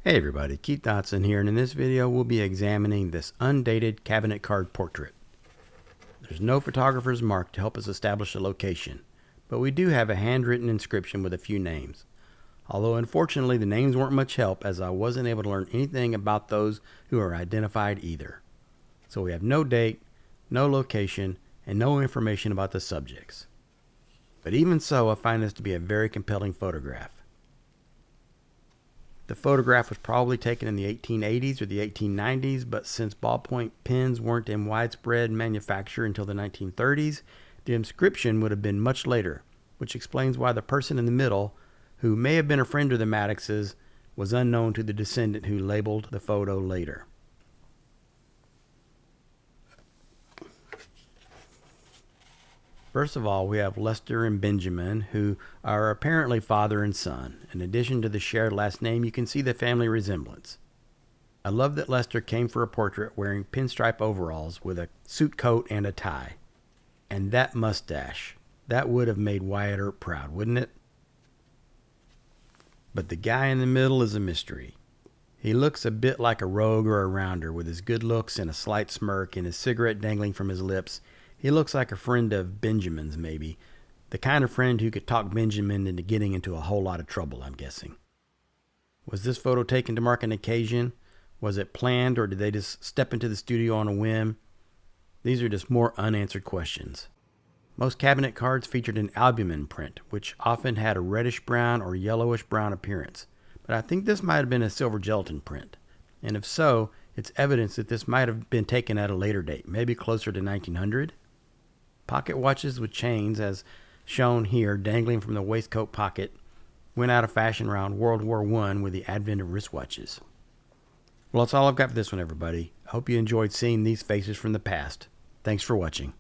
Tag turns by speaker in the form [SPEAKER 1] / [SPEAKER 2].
[SPEAKER 1] Hey everybody, Keith Dotson here, and in this video we'll be examining this undated cabinet card portrait. There's no photographer's mark to help us establish a location, but we do have a handwritten inscription with a few names. Although unfortunately the names weren't much help, as I wasn't able to learn anything about those who are identified either. So we have no date, no location, and no information about the subjects. But even so, I find this to be a very compelling photograph. The photograph was probably taken in the 1880s or the 1890s, but since ballpoint pens weren't in widespread manufacture until the 1930s, the inscription would have been much later, which explains why the person in the middle, who may have been a friend of the Mattoxes, was unknown to the descendant who labeled the photo later. First of all, we have Lester and Benjamin, who are apparently father and son. In addition to the shared last name, you can see the family resemblance. I love that Lester came for a portrait wearing pinstripe overalls with a suit coat and a tie. And that mustache, that would have made Wyatt Earp proud, wouldn't it? But the guy in the middle is a mystery. He looks a bit like a rogue or a rounder, with his good looks and a slight smirk and his cigarette dangling from his lips. He looks like a friend of Benjamin's, maybe. The kind of friend who could talk Benjamin into getting into a whole lot of trouble, I'm guessing. Was this photo taken to mark an occasion? Was it planned, or did they just step into the studio on a whim? These are just more unanswered questions. Most cabinet cards featured an albumen print, which often had a reddish-brown or yellowish-brown appearance. But I think this might have been a silver gelatin print. And if so, it's evidence that this might have been taken at a later date, maybe closer to 1900. Pocket watches with chains, as shown here, dangling from the waistcoat pocket, went out of fashion around World War I with the advent of wristwatches. Well, that's all I've got for this one, everybody. I hope you enjoyed seeing these faces from the past. Thanks for watching.